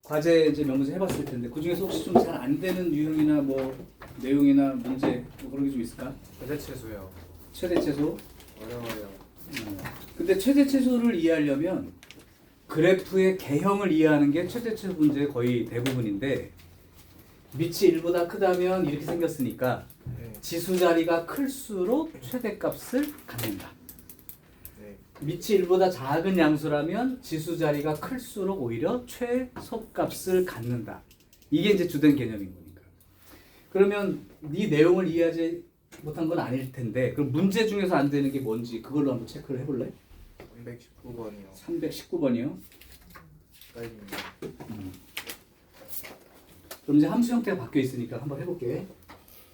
과제 이제 몇 문제 해봤을 텐데 그 중에서 혹시 좀 잘 안 되는 유형이나 뭐 내용이나 문제 뭐 그런 게 좀 있을까? 최대 최소요. 최대 최소. 어려워요. 근데 최대 최소를 이해하려면 그래프의 개형을 이해하는 게 최대 최소 문제의 거의 대부분인데 밑이 1보다 크다면 이렇게 생겼으니까 네. 지수 자리가 클수록 최대값을 갖는다. 네. 밑이 1보다 작은 양수라면 지수 자리가 클수록 오히려 최소값을 갖는다. 이게 이제 주된 개념인 거니까. 그러면 이 내용을 이해하지 못한 건 아닐 텐데 그럼 문제 중에서 안 되는 게 뭔지 그걸로 한번 체크를 해볼래? 319번이요. 319번이요. 헷갈립니다. 그럼 이제 함수 형태가 바뀌어 있으니까 한번 해볼게.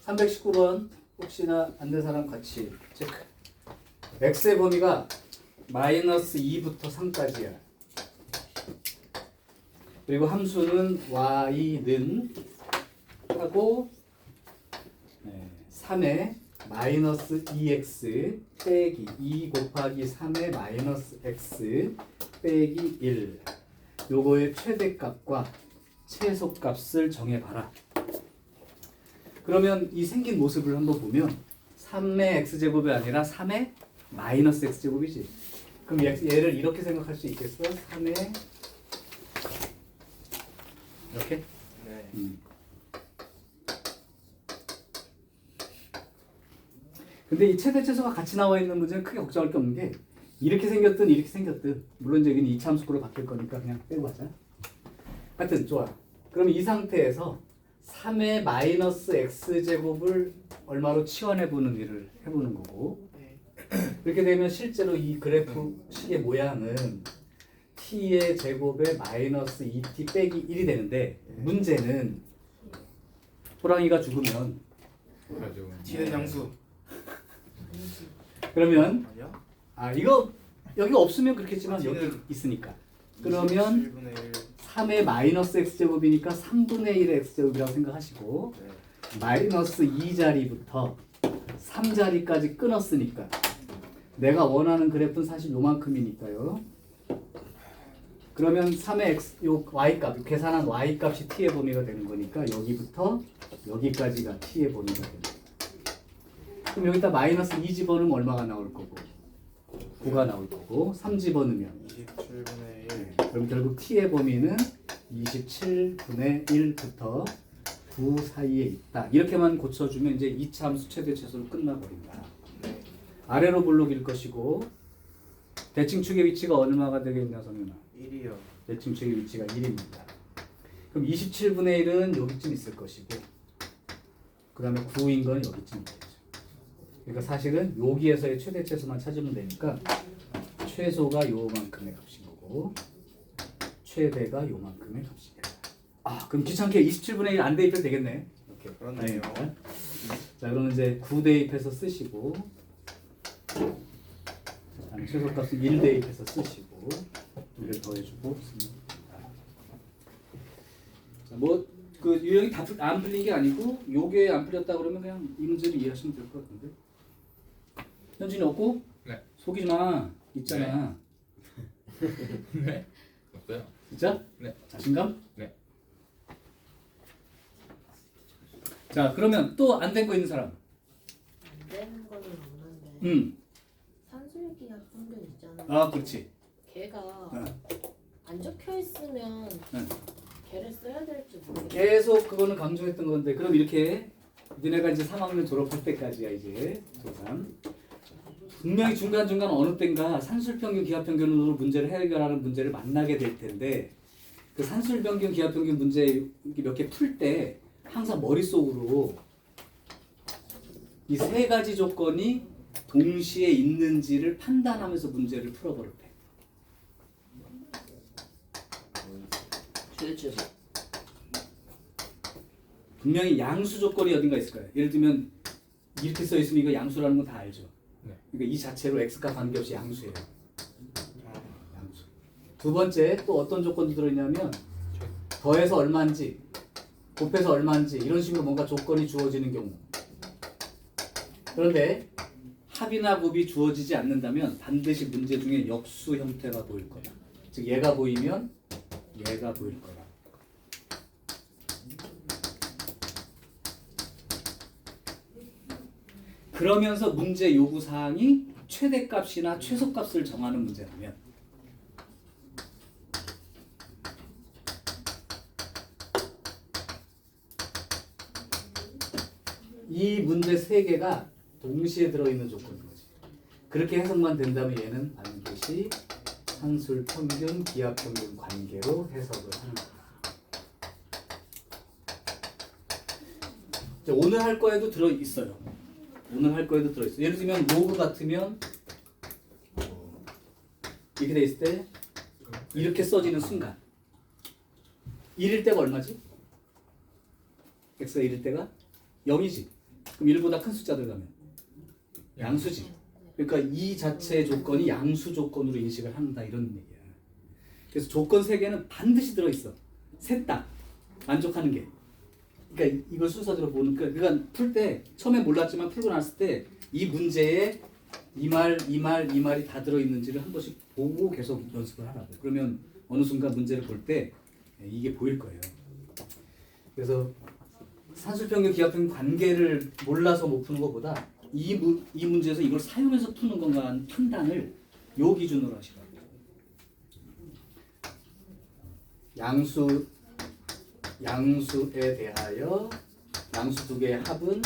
319번 혹시나 안 된 사람 같이 체크. x의 범위가 마이너스 2부터 3까지야. 그리고 함수는 y는 하고 3에 마이너스 2x 빼기 2 곱하기 3의 마이너스 x 빼기 1 요거의 최대값과 최소값을 정해봐라. 그러면 이 생긴 모습을 한번 보면 3의 x제곱이 아니라 3의 마이너스 x제곱이지. 그럼 얘를 이렇게 생각할 수 있겠어? 3의 이렇게? 네. 근데 이 최대 최소가 같이 나와 있는 문제는 크게 걱정할 게 없는 게 이렇게 생겼든 이렇게 생겼든 물론 이제 여기는 이차함수로 바뀔 거니까 그냥 빼고 하자. 하여튼 좋아. 그럼 이 상태에서 3의 마이너스 x제곱을 얼마로 치환해보는 일을 해보는 거고 이렇게 되면 실제로 이 그래프 식의 모양은 t의 제곱에 마이너스 2t 빼기 1이 되는데 문제는 호랑이가 죽으면 t는 양수. 그러면 아니야? 이거 여기 없으면 그렇겠지만 여기 t는 있으니까 그러면 1분의 1. 3의 마이너스 x제곱이니까 3분의 1의 x제곱이라고 생각하시고 네. 마이너스 2자리부터 3자리까지 끊었으니까 내가 원하는 그래프는 사실 요만큼이니까요. 그러면 3의 x, 요 y값, 계산한 y값이 t의 범위가 되는 거니까 여기부터 여기까지가 t의 범위가 됩니다. 그럼 여기다 마이너스 2 집어넣으면 얼마가 나올 거고 9가 나올 거고 3 집어넣으면 27분의 1. 그럼 결국 t의 범위는 27분의 1부터 9 사이에 있다. 이렇게만 고쳐주면 이제 2차 함수 최대 최소로 끝나버린다. 네. 아래로 볼록일 것이고 대칭축의 위치가 얼마가 되겠냐 성윤아? 1이요. 대칭축의 위치가 1입니다. 그럼 27분의 1은 여기쯤 있을 것이고 그 다음에 9인 건 여기쯤 있겠죠. 그러니까 사실은 여기에서의 최대 최소만 찾으면 되니까 최소가 요만큼의 값인 거고 최대가 요만큼의 값이 된다. 그럼 귀찮게 27분의 1 안 대입해도 되겠네. 이렇게. 그렇네요. 자, 그러면 이제 9 대입해서 쓰시고 최소값은 1 대입해서 쓰시고 2를 더해주고 씁니다. 자, 그 유형이 다 안 풀린 게 아니고 요게 안 풀렸다 그러면 그냥 이 문제를 이해하시면 될 것 같은데. 현진이 없고? 네. 속이지 마. 있잖아. 네. 없어요. 진짜? 네. 자신감? 네. 자, 그러면 또 안 된 거 있는 사람. 안 되는 거는 없는데 산술기 같은 게 있잖아. 그렇지. 걔가 안 적혀 있으면 응. 걔를 써야 될지 모르겠어. 계속 그거는 강조했던 건데 그럼 이렇게 니네가 이제 3학년 졸업할 때까지야 이제 조3 분명히 중간중간 어느 땐가 산술평균 기하평균으로 문제를 해결하는 문제를 만나게 될 텐데 그 산술평균 기하평균 문제 몇 개 풀 때 항상 머릿속으로 이 세 가지 조건이 동시에 있는지를 판단하면서 문제를 풀어버릴 때 최대 최소 분명히 양수 조건이 어딘가 있을 거예요. 예를 들면 이렇게 써 있으면 이거 양수라는 건 다 알죠. 네. 그러니까 이 자체로 x가 관계없이 양수예요. 양수. 두 번째 또 어떤 조건도 들어있냐면 더해서 얼마인지 곱해서 얼마인지 이런 식으로 뭔가 조건이 주어지는 경우. 그런데 합이나 곱이 주어지지 않는다면 반드시 문제 중에 역수 형태가 보일 거야. 즉 얘가 보이면 얘가 보일 거야. 그러면서 문제 요구 사항이 최대값이나 최소값을 정하는 문제라면 이 문제 세 개가 동시에 들어있는 조건인 거지. 그렇게 해석만 된다면 얘는 반드시 산술 평균, 기하 평균 관계로 해석을 하는 거야. 오늘 할 거에도 들어 있어요. 오늘 할 거에도 들어 있어. 예를 들면 로그 같으면 이렇게 돼 있을 때 이렇게 써지는 순간 1일 때가 얼마지? x가 1일 때가 0이지. 그럼 1보다 큰 숫자 들어가면 양수지. 그러니까 이 자체의 조건이 양수 조건으로 인식을 한다 이런 얘기야. 그래서 조건 3개는 반드시 들어있어. 셋 다 만족하는 게. 그러니까 이걸 순서대로 보는 그러니까 풀 때 처음에 몰랐지만 풀고 났을 때 이 문제에 이 말이 다 들어있는지를 한 번씩 보고 계속 연습을 하라고. 그러면 어느 순간 문제를 볼 때 이게 보일 거예요. 그래서 산술평균, 기하평균 관계를 몰라서 못 푸는 것보다 이 문제에서 이걸 사용해서 푸는 건가 하는 판단을 요 기준으로 하시라고. 양수에 대하여 양수 두 개의 합은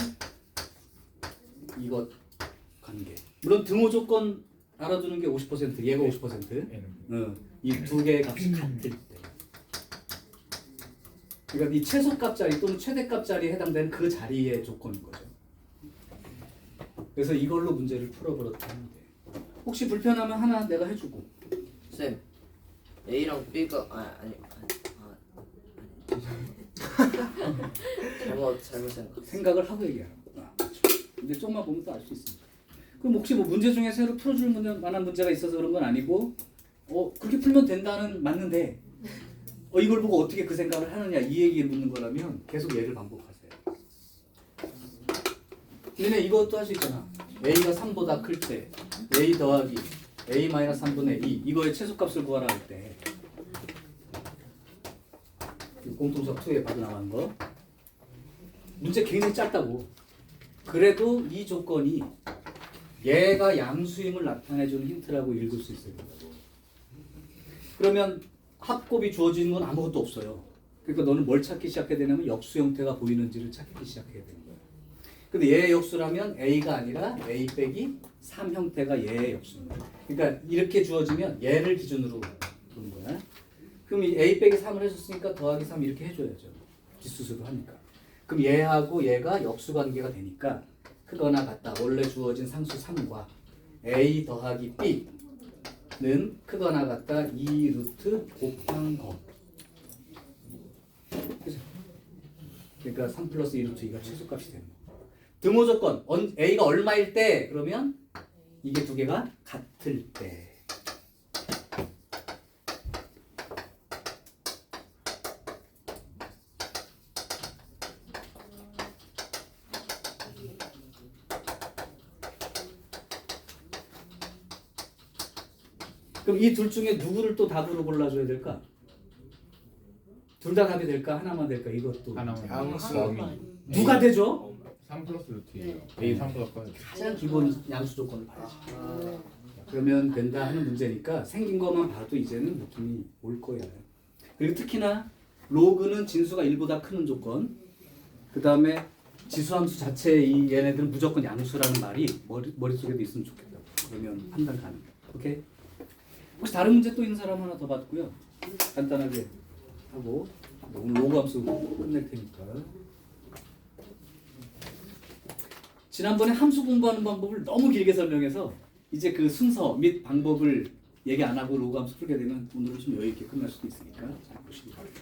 이것 관계. 물론 등호 조건 알아두는 게 50%, 얘가 50%. 이 두 개의 값이 같을 때. 그러니까 이 최소값 자리 또는 최대값 자리에 해당되는 그 자리의 조건인 거죠. 그래서 이걸로 문제를 풀어버렸다는 데 혹시 불편하면 하나 내가 해주고. 쌤, A랑 B가 잘못 생각을 하고 얘기하라고. 이제 조금만 보면 또 알 수 있습니다. 그럼 혹시 뭐 문제 중에 새로 풀어줄 만한 문제가 있어서 그런 건 아니고 그렇게 풀면 된다는 맞는데 이걸 보고 어떻게 그 생각을 하느냐 이 얘기를 묻는 거라면 계속 얘를 반복하세요. 얘네 이것도 할 수 있잖아. A가 3보다 클 때 A 더하기 A 마이너스 3분의 2 이거의 최소값을 구하라 할 때 공통적 2에 바로 나가는 거 문제 굉장히 짧다고. 그래도 이 조건이 얘가 양수임을 나타내주는 힌트라고 읽을 수 있어요. 그러면 합곱이 주어지는 건 아무것도 없어요. 그러니까 너는 뭘 찾기 시작해야 되냐면 역수 형태가 보이는지를 찾기 시작해야 되는 거예요. 근데 얘의 역수라면 A가 아니라 A 빼기 3 형태가 얘의 역수입니다. 그러니까 이렇게 주어지면 얘를 기준으로 보는 거야. 그럼 이 A 빼기 3을 해줬으니까 더하기 3 이렇게 해줘야죠. 기수수로 하니까. 그럼 얘하고 얘가 역수 관계가 되니까 크거나 같다. 원래 주어진 상수 3과 A 더하기 B는 크거나 같다. 2 루트 곱한 거. 그죠? 그러니까 3 플러스 2 루트 2가 최소값이 되는 거. 등호 조건 A가 얼마일 때 그러면 이게 두 개가 같을 때. 그럼 이 둘 중에 누구를 또 답으로 골라줘야 될까? 둘 다 답이 될까? 하나만 될까? 이것도 하나만. 양수. 누가 되죠? 3 플러스 루트예요. A 3보다 커요. 가장 기본 양수 조건을 봐야지. 그러면 된다 하는 문제니까 생긴 것만 봐도 이제는 느낌이 올 거야. 그리고 특히나 로그는 진수가 1보다 크는 조건. 그 다음에 지수함수 자체의 이 얘네들은 무조건 양수라는 말이 머릿속에도 있으면 좋겠다고. 그러면 판단 가능. 오케이? 혹시 다른 문제 또 있는 사람 하나 더 받고요. 간단하게 하고 오늘 로그 함수 끝낼 테니까. 지난번에 함수 공부하는 방법을 너무 길게 설명해서 이제 그 순서 및 방법을 얘기 안 하고 로그 함수 풀게 되면 오늘은 좀 여유 있게 끝날 수도 있으니까 잘 보시기 바랍니다.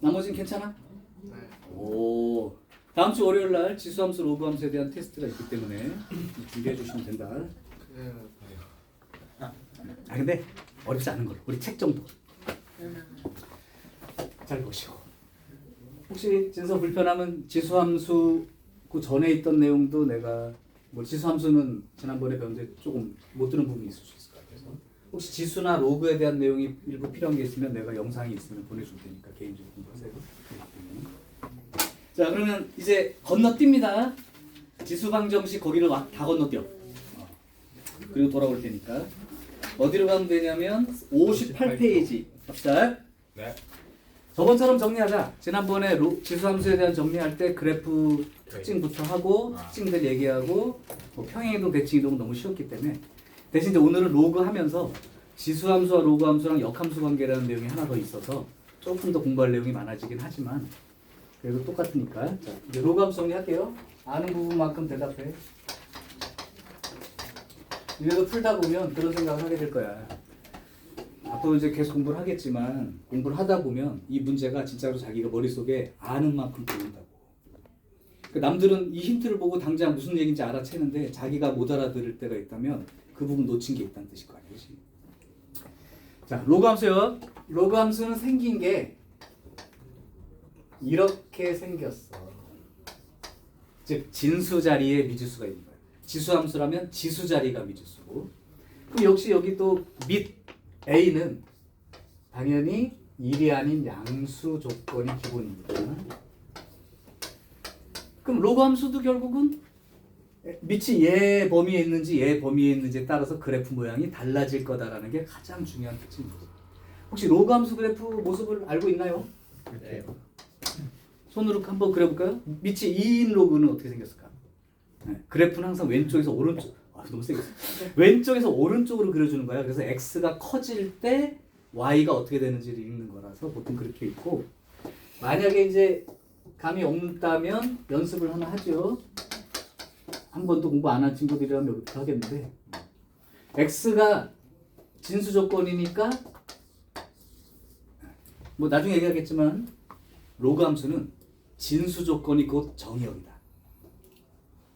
나머지는 괜찮아? 네. 오. 다음 주 월요일 날 지수함수 로그 함수에 대한 테스트가 있기 때문에 준비해 주시면 된다. 근데 어렵지 않은 걸로 우리 책 정도 잘 보시고 혹시 진서 불편하면 지수함수 그 전에 있던 내용도 내가 뭐 지수함수는 지난번에 배웠는데 조금 못 들은 부분이 있을 수 있을 것 같아서 혹시 지수나 로그에 대한 내용이 일부 필요한 게 있으면 내가 영상이 있으면 보내줄 테니까 개인적으로 공부하세요. 자 그러면 이제 건너뜁니다. 지수방정식 거기를 다 건너뛰어. 그리고 돌아올 테니까 어디로 가면 되냐면 58페이지 갑시다. 네. 저번처럼 정리하자. 지난번에 지수함수에 대한 정리할 때 그래프 특징부터 하고 특징들 얘기하고 뭐 평행이동 대칭이동은 너무 쉬웠기 때문에 대신 이제 오늘은 로그 하면서 지수함수와 로그함수랑 역함수 관계라는 내용이 하나 더 있어서 조금 더 공부할 내용이 많아지긴 하지만 그래도 똑같으니까. 자, 이제 로그함수 정리할게요. 아는 부분만큼 대답해. 이래도 풀다 보면 그런 생각을 하게 될 거야. 앞으로 이제 계속 공부를 하겠지만 공부를 하다 보면 이 문제가 진짜로 자기가 머릿속에 아는 만큼 보인다고. 그 남들은 이 힌트를 보고 당장 무슨 얘기인지 알아채는데 자기가 못 알아들을 때가 있다면 그 부분 놓친 게 있다는 뜻일 거 아니에요. 그치? 자, 로그함수요. 로그함수는 생긴 게 이렇게 생겼어. 즉 진수 자리에 미지수가 있는 거예요. 지수함수라면 지수 자리가 미지수고. 그럼 역시 여기 또 밑 A는 당연히 1이 아닌 양수 조건이 기본입니다. 그럼 로그함수도 결국은 밑이 얘 범위에 있는지 얘 범위에 있는지에 따라서 그래프 모양이 달라질 거다라는 게 가장 중요한 특징입니다. 혹시 로그함수 그래프 모습을 알고 있나요? 네. 손으로 한번 그려볼까요? 밑이 2인 로그는 어떻게 생겼을까? 네, 그래프는 항상 왼쪽에서 오른쪽, 너무 세게 왼쪽에서 오른쪽으로 그려주는 거야. 그래서 x가 커질 때 y가 어떻게 되는지를 읽는 거라서 보통 그렇게 있고, 만약에 이제 감이 없다면 연습을 하나 하죠. 한 번도 공부 안 한 친구들이라면 여기부터 하겠는데, x가 진수 조건이니까 뭐 나중에 얘기하겠지만 로그 함수는 진수 조건이 곧 정의역이다.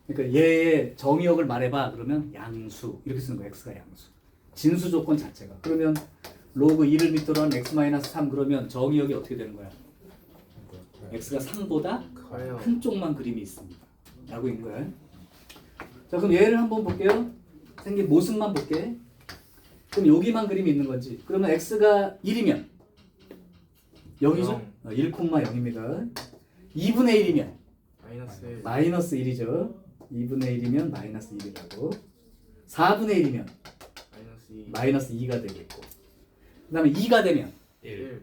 그러니까 얘의 정의역을 말해봐 그러면 양수 이렇게 쓰는 거야. x가 양수. 진수 조건 자체가. 그러면 로그 2를 밑으로 한 x-3 그러면 정의역이 어떻게 되는 거야? x가 3보다 커요. 큰 쪽만 그림이 있습니다. 라고 있는 거야. 자 그럼 얘를 한번 볼게요. 생긴 모습만 볼게. 그럼 여기만 그림이 있는 건지. 그러면 x가 1이면 0이죠? 1,0입니다. 2분의 1이면 마이너스 1. 마이너스 1이죠. 2분의 1이면 마이너스 1이라고. 4분의 1이면 마이너스 2. 마이너스 2가 되겠고. 그 다음에 2가 되면 1.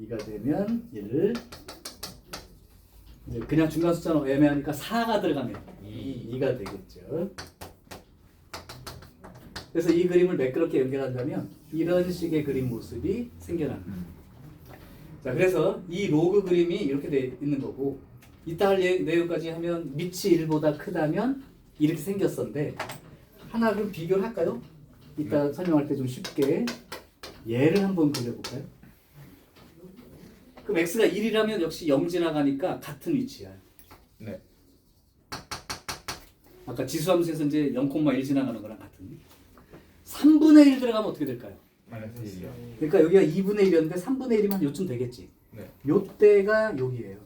2가 되면 1. 이제 그냥 중간 숫자는 애매하니까 4가 들어가면 2가 되겠죠. 그래서 이 그림을 매끄럽게 연결한다면 이런 식의 그림 모습이 생겨나는 거예요. 자, 그래서 이 로그 그림이 이렇게 돼 있는 거고, 이따 할 내용까지 하면 밑이 1보다 크다면 이렇게 생겼었는데, 하나 그럼 비교를 할까요? 이따 설명할 때 좀 쉽게 얘를 한번 그려볼까요? 그럼 x가 1이라면 역시 0 지나가니까 같은 위치야. 네. 아까 지수함수에서 이제 0,1 지나가는 거랑 같은. 3분의 1 들어가면 어떻게 될까요? 마이너스 1이요. 그러니까 여기가 2분의 1이었는데 3분의 1이면 요쯤 되겠지. 네. 요때가 여기예요.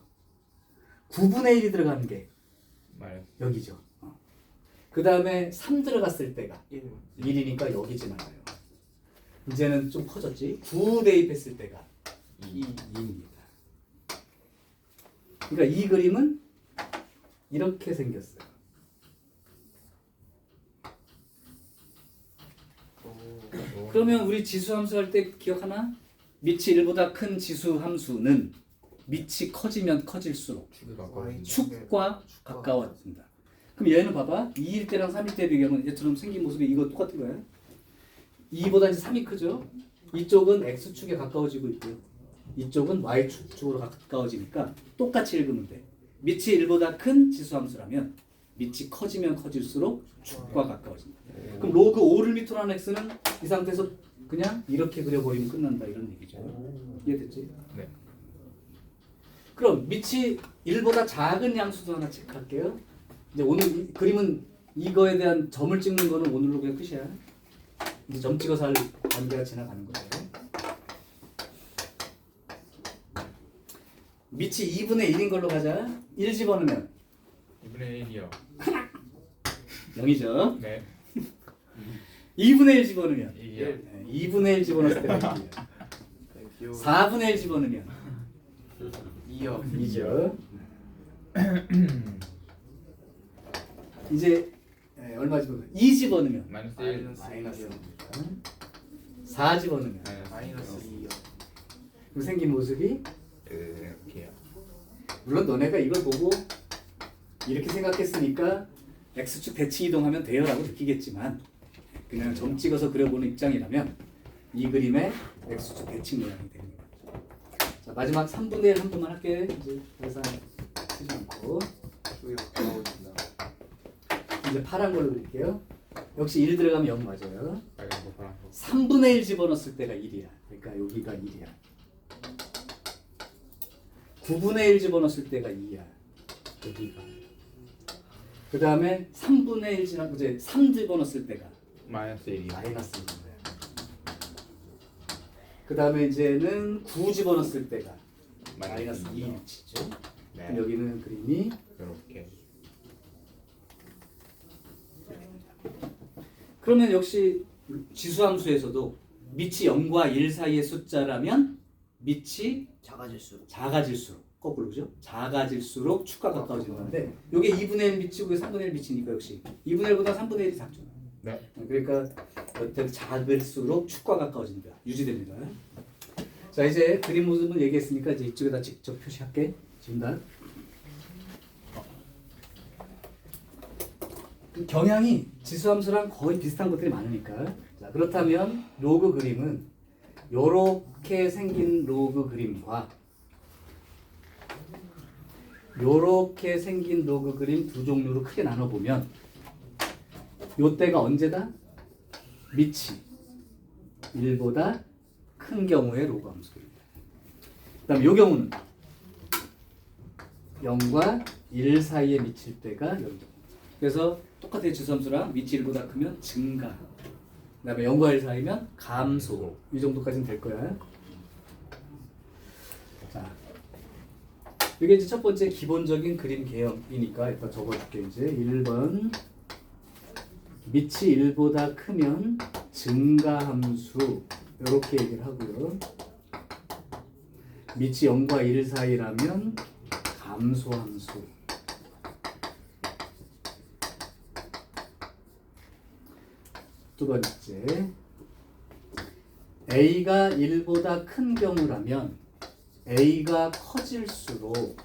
9분의 1이 들어가는 게 마이너스. 여기죠. 그 다음에 3 들어갔을 때가 1. 1이니까 여기 지나가요. 이제는 좀 커졌지. 9 대입했을 때가 2입니다. 그러니까 이 그림은 이렇게 생겼어요. 그러면 우리 지수 함수 할 때 기억하나? 밑이 1보다 큰 지수 함수는 밑이 커지면 커질수록 축이 가까워지죠. 축과 가까워진다. 그럼 얘는 봐봐. 2일 때랑 3일 때 비교하면 얘처럼 생긴 모습이 이거 똑같은 거야. 2보다 이제 3이 크죠. 이쪽은 x축에 가까워지고 있고요. 이쪽은 y축으로 가까워지니까 똑같이 읽으면 돼. 밑이 1보다 큰 지수 함수라면 밑이 커지면 커질수록 축과 가까워진다. 그럼 로그 5를 밑으로 한 x는 이 상태에서 그냥 이렇게 그려버리면 끝난다 이런 얘기죠. 이해됐지? 네. 그럼 밑이 1보다 작은 양수도 하나 체크할게요. 이제 오늘 이 그림은 이거에 대한 점을 찍는 거는 오늘로 그냥 끝이야. 이제 점 찍어서 할 단계가 지나가는 거예요. 밑이 2분의 1인 걸로 가자. 1 집어넣으면 2분의 1이요. 0이죠. 네. 2분의 1 집어넣으면 2요. 2분의 1 집어넣을 때가 1이에요. 4분의 1 집어넣으면 2요. 2죠. 이제 얼마 집어넣으면 2 집어넣으면 마이너스 1 마이너스 4 집어넣으면 마이너스 2요. 그 생긴 모습이 이렇게요. 물론 너네가 이걸 보고 이렇게 생각했으니까 x축 대칭 이동하면 돼요라고 느끼겠지만 그냥 점 찍어서 그려보는 입장이라면 이 그림의 x축 대칭 모양이 됩니다. 자 마지막 3분의 1 한 번만 할게. 이제 더 이상 쓰지 않고 쪽이 가까워진다. 이제 파란 걸로 그릴게요. 역시 1 들어가면 0 맞아요. 빨간 거 파란 거. 3분의 1 집어넣었을 때가 1이야. 그러니까 여기가 1이야. 9분의 1 집어넣었을 때가 2야. 여기가. 그 다음에 3분의 1 지나고 이제 3 집어넣었을 때가 마이너스 1이요. 마이너스 1인 거야. 그 다음에 이제는 9 집어넣었을 때가 마이너스 2 위치죠. 네. 그럼 여기는 그림이 이렇게. 그러면 역시 지수함수에서도 밑이 0과 1 사이의 숫자라면 밑이 작아질수록 작아질수록 거꾸로 그죠? 작아질수록 축과 가까워지는 건데 요게 2분의 1 밑이고 이게 3분의 1 밑이니까 역시 2분의 1보다 3분의 1이 작죠. 네. 그러니까 어떤 작을수록 축과 가까워진다. 유지됩니다. 자 이제 그림 모습은 얘기했으니까 이제 이쪽에다 직접 표시할게. 지금다. 경향이 지수함수랑 거의 비슷한 것들이 많으니까. 자 그렇다면 로그 그림은 요렇게 생긴 로그 그림과 요렇게 생긴 로그 그림 두 종류로 크게 나눠보면 요때가 언제다? 밑이 1보다 큰 경우의 로그 함수입니다. 그 다음에 요 경우는 0과 1 사이에 미칠 때가 여기 경우. 그래서 똑같아요. 지수함수랑 밑이 1보다 크면 증가, 그 다음에 0과 1 사이면 감소. 이 정도까지는 될 거야. 자, 이게 이제 첫 번째 기본적인 그림 개념이니까 일단 적어줄게. 이제 1번 밑이 1보다 크면 증가함수 이렇게 얘기를 하고요. 밑이 0과 1 사이라면 감소함수. 두 번째, A가 1보다 큰 경우라면 A가 커질수록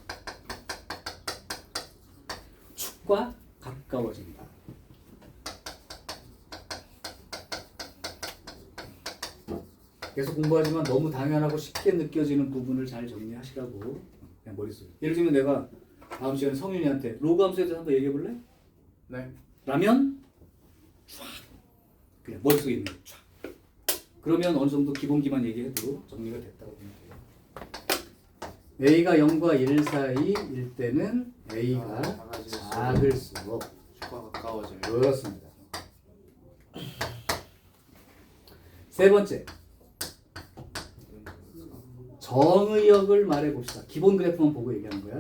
축과 가까워진다. 계속 공부하지만 너무 당연하고 쉽게 느껴지는 부분을 잘 정리하시라고 그냥 머릿속에. 예를 들면 내가 다음 시간에 성윤이한테 로그 함수에 대해서 한번 얘기해 볼래? 네. 라면 쫙 그냥 머릿속에 있는 거 쫙. 그러면 어느 정도 기본기만 얘기해도 정리가 됐다고 보면 돼요. A가 0과 1 사이일 때는 A가 작을수록 축과 가까워져요. 그렇습니다. 세 번째, 정의역을 말해 봅시다. 기본 그래프만 보고 얘기하는 거야.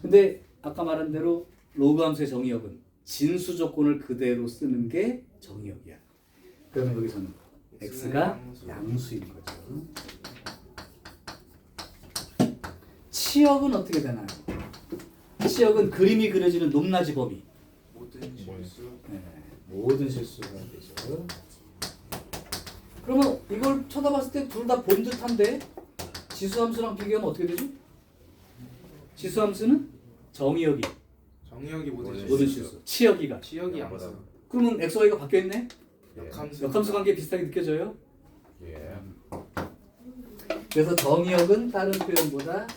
근데 아까 말한 대로 로그 함수의 정의역은 진수 조건을 그대로 쓰는 게 정의역이야. 그러면 여기서는 x가 양수인 거죠. 치역은 어떻게 되나요? 치역은 그림이 그려지는 높낮이 범위. 모든 실수. 네, 모든 실수가 되죠. 그러면 이걸 쳐다봤을 때 둘 다 본 듯한데 지수함수랑 비교하면 어떻게 되죠? 지수함수는 정의역이 정의역이 모든 모든 실수. 실수, 치역이가. 치역이 양수. 그러면 x, y가 바뀌어 있네. 역함수. 역함수 관계 비슷하게 느껴져요. 예. 그래서 정의역은 다른 표현보다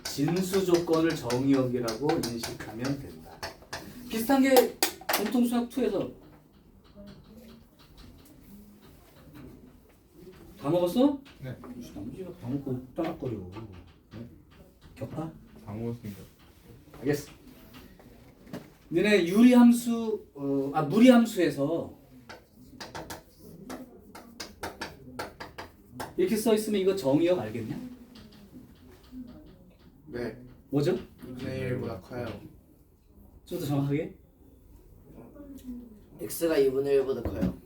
진수 조건을 정의역이라고 인식하면 된다. 비슷한 게 공통수학 2에서 다 먹었어? 네. 남지가 다 먹고 따락거려. 네? 격파? 다 먹었습니다. 알겠어. 너네 유리함수, 무리함수에서 이렇게 써 있으면 이거 정의역 알겠냐? 네. 뭐죠? 2분의 1보다 커요. 좀 더 정확하게? x가 2분의 1보다 커요.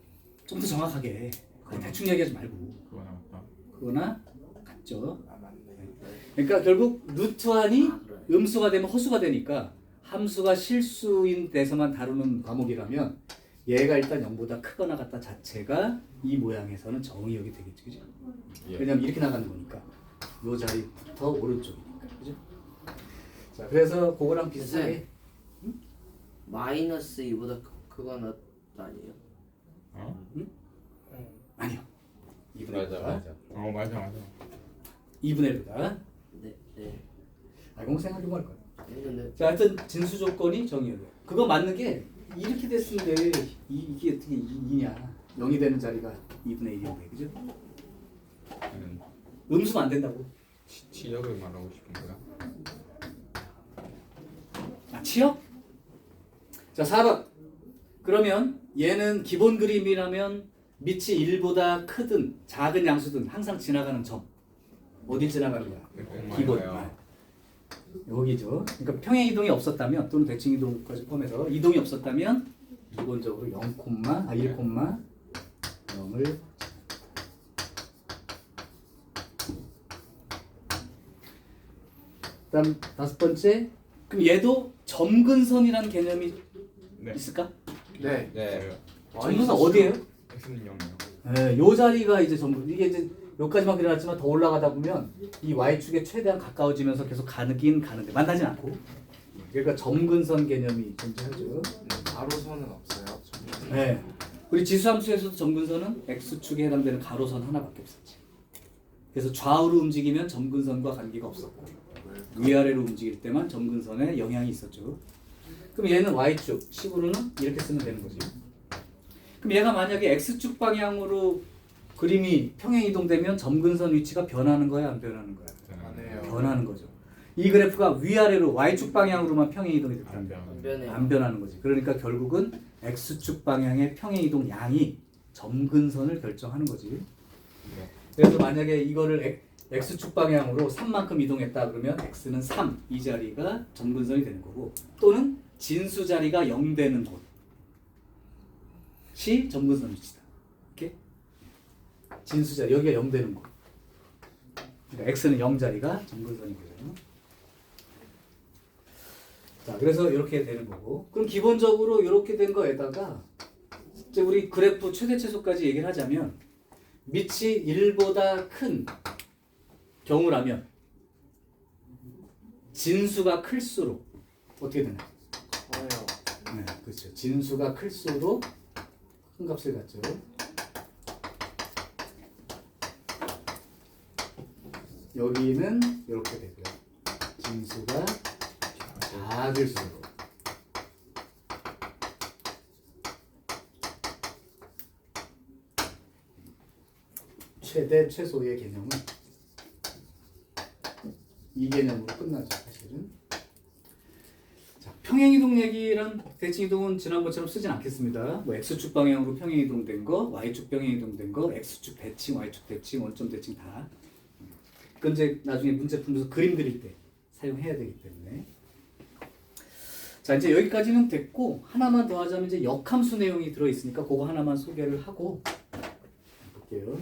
좀 더 정확하게. 그거 대충 얘기하지 말고. 그거 나왔다. 그거나 같죠. 아 맞네. 그러니까 결국 루트 안이 아 그러네. 음수가 되면 허수가 되니까 함수가 실수인 데서만 다루는 과목이라면 얘가 일단 0보다 크거나 같다 자체가 이 모양에서는 정의역이 되겠지, 그죠? 예. 왜냐면 이렇게 나가는 거니까 요 자리부터 오른쪽이니까, 그죠? 자, 그래서 그거랑 비슷하게 마이너스 2보다 크거나 아니에요? 어? 아니요. 2분의 맞아 1보다 맞아. 어 맞아 맞아. 2분의 1보다 네. 네. 공 생각해보면 알 거야. 근데 자, 하여튼 진수 조건이 정의역이야. 그거 맞는 게 이렇게 됐는데 이게 어떻게 2냐? 0이 되는 자리가 2분의 1인데, 그죠? 음수는 안 된다고. 치역을 말하고 싶은 거야. 아, 치역? 자, 4번. 그러면 얘는 기본 그림이라면 밑이 1보다 크든 작은 양수든 항상 지나가는 점. 어딜 지나가는 거야? 기본. 여기죠. 그러니까 평행 이동이 없었다면 또는 대칭 이동까지 포함해서 이동이 없었다면 기본적으로 1, 0을 그다음 다섯 번째. 그럼 얘도 점근선이라는 개념이 네. 있을까? 네. 네. 점근선 어디예요? X는 0이요. 네, 요 자리가 이제 점근. 이게 이제 여기까지만 그려놨지만 더 올라가다 보면 이 y축에 최대한 가까워지면서 계속 가는데 만나진 않고. 그러니까 점근선 개념이 존재하죠. 가로선은 없어요. 네. 우리 지수함수에서도 점근선은 x축에 해당되는 가로선 하나밖에 없었지. 그래서 좌우로 움직이면 점근선과 관계가 없었고 위아래로 움직일 때만 점근선에 영향이 있었죠. 그럼 얘는 y축 식으로는 이렇게 쓰면 되는 거지. 그럼 얘가 만약에 x축 방향으로 그림이 평행 이동되면 점근선 위치가 변하는 거야, 안 변하는 거야? 안 해요. 변하는 거죠. 이 그래프가 위아래로 y축 방향으로만 평행 이동이 됐다면 안 변해요. 안 변하는 거지. 그러니까 결국은 x축 방향의 평행 이동 양이 점근선을 결정하는 거지. 그래서 만약에 이거를 x축 방향으로 3만큼 이동했다 그러면 x는 3 이 자리가 점근선이 되는 거고 또는 진수 자리가 0 되는 곳이 점근선 위치다. 이렇게 진수 자리 여기가 0 되는 곳. 그러니까 x는 0 자리가 점근선인 거죠. 자, 그래서 이렇게 되는 거고. 그럼 기본적으로 이렇게 된 거에다가 이제 우리 그래프 최대 최소까지 얘기를 하자면 밑이 1보다 큰 경우라면 진수가 클수록 어떻게 되나요? 커요. 네, 그렇죠. 진수가 클수록 큰 값을 갖죠. 여기는 이렇게 되고요. 진수가 작을수록 최대 최소의 개념은 이 개념으로 끝나죠. 사실은. 자, 평행이동 얘기랑 대칭이동은 지난번처럼 쓰진 않겠습니다. 뭐 x축 방향으로 평행이동된 거, y축 평행이동된 거, x축 대칭, y축 대칭, 원점 대칭 다. 그건 이제 나중에 문제 풀면서 그림 그릴 때 사용해야 되기 때문에. 자, 이제 여기까지는 됐고 하나만 더 하자면 이제 역함수 내용이 들어 있으니까 그거 하나만 소개를 하고 볼게요.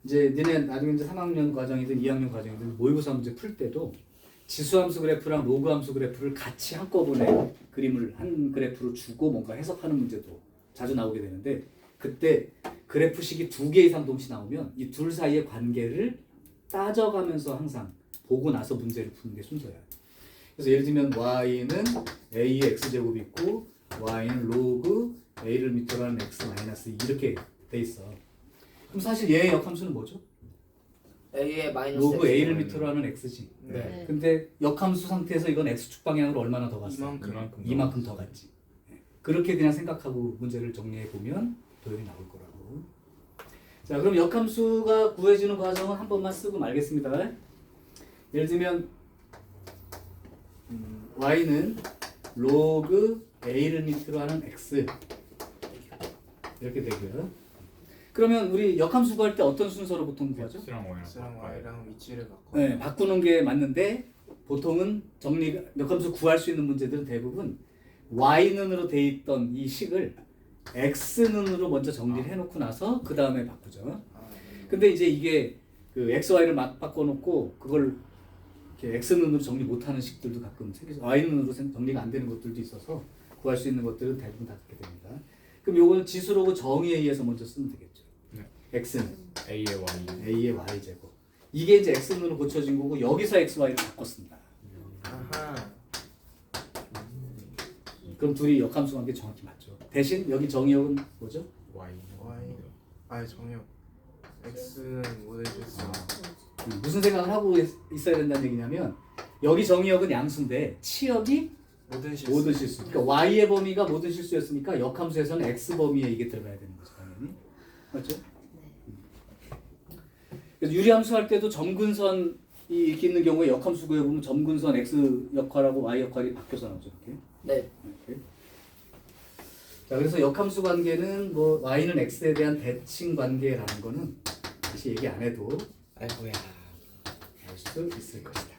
이제 니네 나중에 이제 3학년 과정이든 2학년 과정이든 모의고사 문제 풀 때도 지수함수 그래프랑 로그함수 그래프를 같이 한꺼번에 그림을 한 그래프로 주고 뭔가 해석하는 문제도 자주 나오게 되는데 그때 그래프식이 2개 이상 동시에 나오면 이 둘 사이의 관계를 따져가면서 항상 보고 나서 문제를 푸는 게 순서야. 그래서 예를 들면 y는 a의 x제곱 있고 y는 로그 a를 밑으로 하는 x 마이너스 이렇게 돼 있어. 그럼 사실 얘의 역함수는 뭐죠? A의 마이너스 로그 X. a를 밑으로 하는 x지. 네. 근데 역함수 상태에서 이건 x축 방향으로 얼마나 더 갔어? 이만큼 더 갔지. 그렇게 그냥 생각하고 문제를 정리해 보면 도형이 나올 거라고. 자, 그럼 역함수가 구해지는 과정은 한 번만 쓰고 말겠습니다. 예를 들면 y는 로그 a를 밑으로 하는 x 이렇게 되고요. 그러면 우리 역함수 구할 때 어떤 순서로 보통 구하죠? X랑 Y랑 X랑 바꿔요. Y랑 위치를 바꿔. 네, 바꾸는 게 맞는데 보통은 역함수 구할 수 있는 문제들은 대부분 y는으로 돼 있던 이 식을 x는으로 먼저 정리를 해놓고 나서 그 다음에 바꾸죠. 근데 이제 이게 그 x, y를 막 바꿔놓고 그걸 이렇게 x 눈으로 정리 못하는 식들도 가끔 생겨서 y 눈으로 정리가 안 되는 것들도 있어서 구할 수 있는 것들은 대부분 다 그렇게 됩니다. 그럼 요거는 지수로고 정의에 의해서 먼저 쓰면 되겠죠. 네. x는 A의 Y. a의 y 제곱. 이게 이제 x 눈으로 고쳐진 거고 여기서 x, y를 바꿨습니다. 아하. 그럼 둘이 역함수 관계 정확히 맞죠. 대신 여기 정의역은 뭐죠? Y. 아예 정혁. X는 모델 실수. 무슨 생각을 하고 있어야 된다는 얘기냐면 여기 정의역은 양수인데 치역이 모든 실수. 모든 실수. 그러니까 y의 범위가 모든 실수였으니까 역함수에서는 x 범위에 이게 들어가야 되는 거죠, 당연히. 맞죠? 그래서 유리함수 할 때도 점근선이 이렇게 있는 경우에 역함수 구해보면 점근선 x 역할하고 y 역할이 바뀌어서 나오죠, 이렇게. 네. 이렇게. 자, 그래서 역함수 관계는 뭐 y는 x에 대한 대칭 관계라는 거는 다시 얘기 안 해도 아이고야. 알 수 있을 것이다.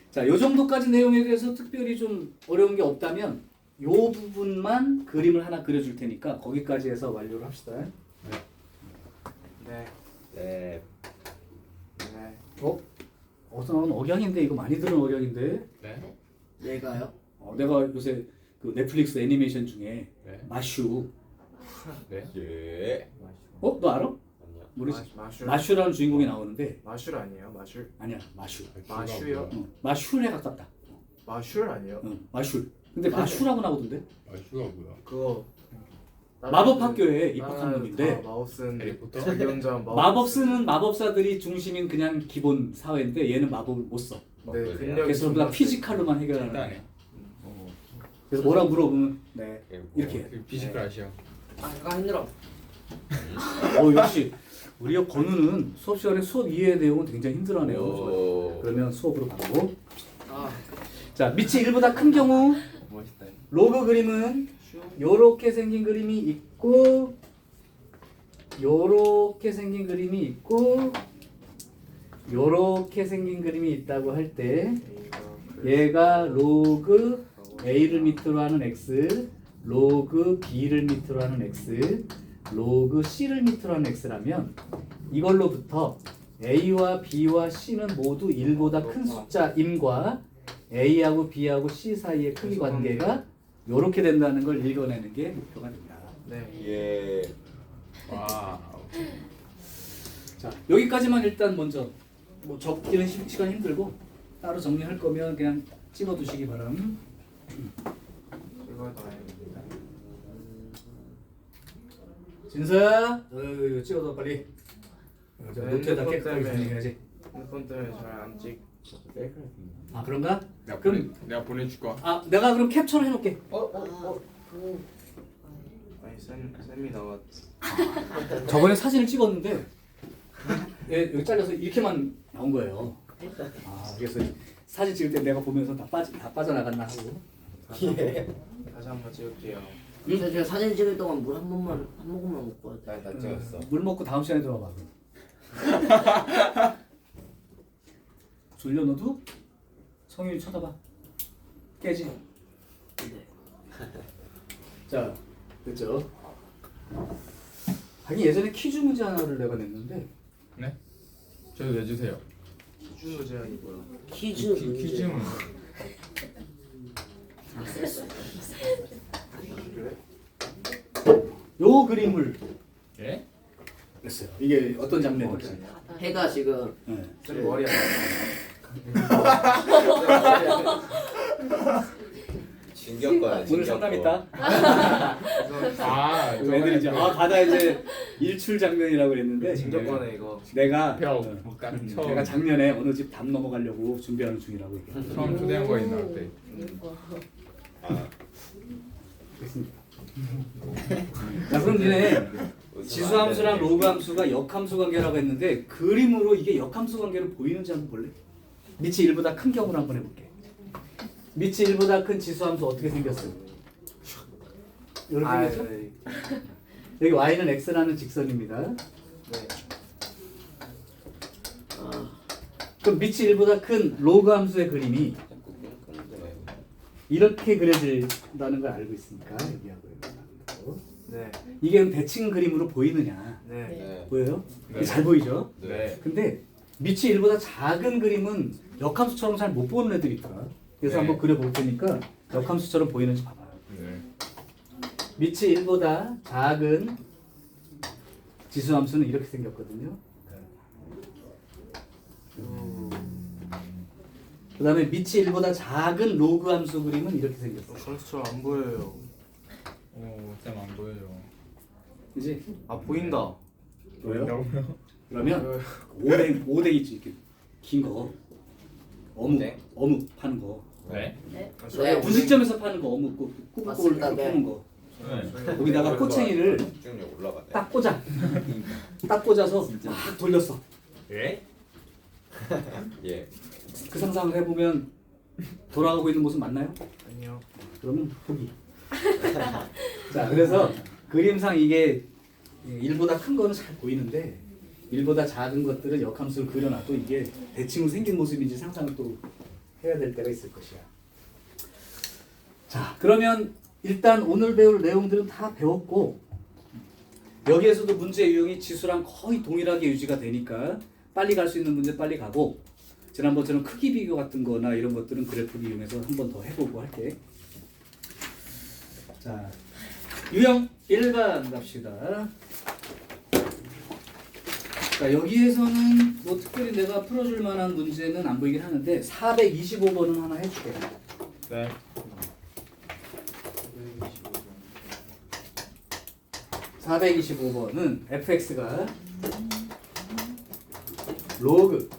자, 요 정도까지 내용에 대해서 특별히 좀 어려운 게 없다면 요 부분만 그림을 하나 그려줄 테니까 거기까지 해서 완료를 합시다. 네. 네. 네. 어디서 나온 억양인데 이거 많이 들은 억양인데 네. 얘가요? 내가 요새 그 넷플릭스 애니메이션 중에 네. 마슈 네. 예. 너 알아? 아니요. 모르지? 마슈. 마슈라는 주인공이 나오는데 마슈 아니에요? 마슈. 아니야 마슈 마슈요? 마슈에 가깝다. 마슈 아니에요? 마슈. 근데 마슈라고 나오던데 마슈가 뭐야? 그거. 마법 학교에 입학한 놈인데 마법 쓰는 해리포터? 자기혼자 마법 쓰는 마법사들이 중심인 그냥 기본 사회인데 얘는 마법을 못 써. 네, 그래요? 근력이 그래서 전부 다 존나 피지컬로만 해결하는 거야. 일단에. 그래서 뭐라 물어보면 네 이렇게. 피지컬 아시아. 아 힘들어. 역시 우리 건우는 수업 시간에 수업 이해 내용은 굉장히 힘들어하네요. 오. 그러면 수업으로 가고. 아. 자 밑이 1보다 큰 경우 멋있다. 로그 그림은 요렇게 생긴 그림이 있고 요렇게 생긴 그림이 있고 요렇게 생긴 그림이 있다고 할 때 얘가 로그 a를 밑으로 하는 x, 로그 b를 밑으로 하는 x, 로그 c를 밑으로 하는 x라면 이걸로부터 a와 b와 c는 모두 1보다 큰 숫자임과 a하고 b하고 c 사이의 크기 관계가 요렇게 된다는 걸 읽어내는 게 목표가 됩니다. 네. 예. 와. 자 여기까지만 일단 먼저 뭐 적기는 시간 힘들고 따로 정리할 거면 그냥 찍어두시기 바람. 이거 다행입니다. 진서야, 찍어둬 빨리. 네, 노트에다 핸드폰 깨끗하게 때문에. 정리해야지. 핸드폰 때문에 잘 안 찍. 아 그런가? 내가 내가 보내줄 거야. 아 내가 그럼 캡처를 해놓게. 아니 쌤이 나왔. 저번에 사진을 찍었는데 여기 잘려서 이렇게만 나온 거예요. 아 그래서 사진 찍을 때 내가 보면서 다 빠져나갔나 하고. 다시 한번 찍을게요. 제가 사진 찍을 동안 물 한 모금만 먹고 와도 돼요. 나 찍었어. 물 먹고 다음 시간에 들어봐. 졸려 너도? 성윤이 쳐다봐. 깨지. 네. 자 됐죠. 하긴 예전에 퀴즈 문제 하나를 내가 냈는데 네. 저도 내주세요. 퀴즈 제한이 뭐야? 퀴즈 문제. 퀴즈 문. 그래? 요 그림을 예? 냈어요. 이게 어떤 장면인지. 해가 지금 네. 쌤 머리 안 진격거야. 오늘 상담 있다. 아, 그 애들이 이제 바다 이제 일출 장면이라고 그랬는데 진격거네 이거. 내가 딱 처음 내가 작년에 어느 집 담 넘어가려고 준비하는 중이라고 얘기했어요. 처음 초대한 거에 나한테. 아, 됐습니다. 자 그럼 니네 지수함수랑 로그함수가 역함수 관계라고 했는데 그림으로 이게 역함수 관계로 보이는지 한번 볼래? 밑이 1보다 큰 경우를 한번 해볼게. 밑이 1보다 큰 지수함수 어떻게 생겼어요? 이렇게 생겼죠? 네. 여기 y는 x라는 직선입니다. 네. 그럼 밑이 1보다 큰 로그 함수의 그림이 자꾸 끊는데. 이렇게 그려진다는 걸 알고 있으니까 여기하고 여기하고 네. 이게 대칭 그림으로 보이느냐? 네. 네. 네. 보여요? 네. 잘 보이죠? 네. 근데 밑이 1보다 작은 그림은 역함수처럼 잘 못 보는 애들이 있더라. 그래서 네. 한번 그려볼 테니까 역함수처럼 보이는지 봐봐요. 네. 밑이 1보다 작은 지수함수는 이렇게 생겼거든요. 그 다음에 밑이 1보다 작은 로그 함수 그림은 이렇게 생겼어. 그렇죠. 안 보여요. 쌤 안 보여요. 그지? 아 보인다. 보여요? 보인다고요? 그러면 오뎅 있지 이렇게 긴 거. 어묵 파는 거. 네. 네. 분식점에서 파는 거 어묵 꾸불꾸불 맞습니다. 이렇게 네. 파는 거. 네. 거기다가 꼬챙이를 집중력 올라가네. 딱 꽂아. 딱 꽂아서 막 돌렸어. 예? 예. 그 상상을 해보면 돌아가고 있는 모습 맞나요? 아니요. 그러면 포기. 자, 그래서 그림상 이게 1보다 큰 거는 잘 보이는데 1보다 작은 것들은 역함수를 그려놔도 이게 대칭으로 생긴 모습인지 상상을 또 해야 될 때가 있을 것이야. 자, 그러면 일단 오늘 배울 내용들은 다 배웠고 여기에서도 문제 유형이 지수랑 거의 동일하게 유지가 되니까 빨리 갈 수 있는 문제 빨리 가고 지난번처럼 크기 비교 같은 거나 이런 것들은 그래프 이용해서 한 번 더 해보고 할게. 자, 유형 1번 갑시다. 자, 여기에서는 뭐 특별히 내가 풀어줄 만한 문제는 안 보이긴 하는데 425번은 하나 해줄게. 네. 425번은 fx가 로그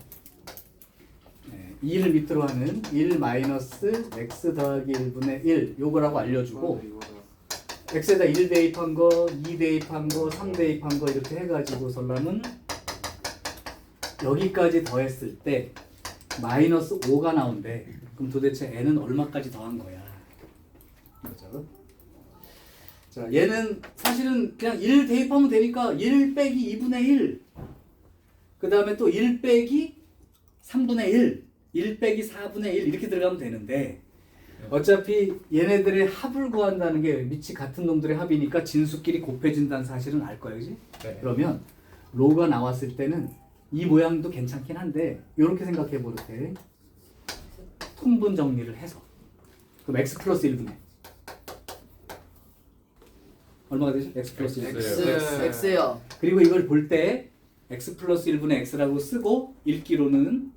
2를 밑으로 하는 1 마이너스 x 더하기 1분의 1 요거라고 알려주고 x에다 1 대입한 거, 2 대입한 거, 3 대입한 거 이렇게 해가지고 설라면 여기까지 더했을 때 마이너스 5가 나온대. 그럼 도대체 n은 얼마까지 더한 거야? 그렇죠? 자, 얘는 사실은 그냥 1 대입하면 되니까 1 빼기 2분의 1. 그 다음에 또 1 빼기 3분의 1. 1 빼기 4분의 1 이렇게 들어가면 되는데 어차피 얘네들의 합을 구한다는 게 밑이 같은 놈들의 합이니까 진수끼리 곱해진다는 사실은 알 거야, 그지? 네. 그러면 로가 나왔을 때는 이 모양도 괜찮긴 한데 이렇게 생각해 볼 때 통분 정리를 해서 그럼 x 플러스 1분의 얼마가 되죠? x 플러스 1분의 X요. 그리고 이걸 볼 때 x 플러스 1분의 x라고 쓰고 읽기로는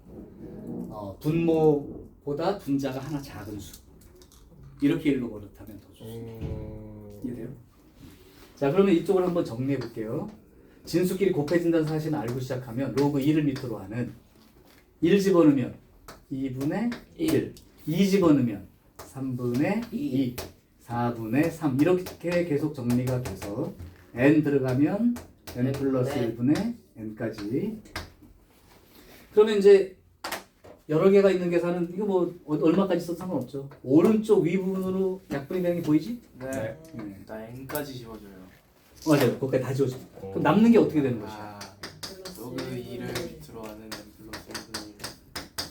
분모보다 분자가 하나 작은 수 이렇게 일로 버릇하면 더 좋습니다. 이해돼요? 자, 그러면 이쪽을 한번 정리해 볼게요. 진수끼리 곱해진다는 사실을 알고 시작하면 로그 2를 밑으로 하는 1 집어넣으면 2분의 1 2 집어넣으면 3분의 2 4분의 3 이렇게 계속 정리가 돼서 n 들어가면 n 플러스 1분의 n까지. 그러면 이제 여러 개가 있는 계산은 이거 뭐 얼마까지 써도 상관없죠. 오른쪽 위 부분으로 약분이 되는 게 보이지? 네. 네. 나 n까지 지워줘요. 맞아요. 거기까지 다 지워집니다. 그럼 남는 게 어떻게 되는 것이야? 아, 로그 2를 들어가는 n 플러스 1분의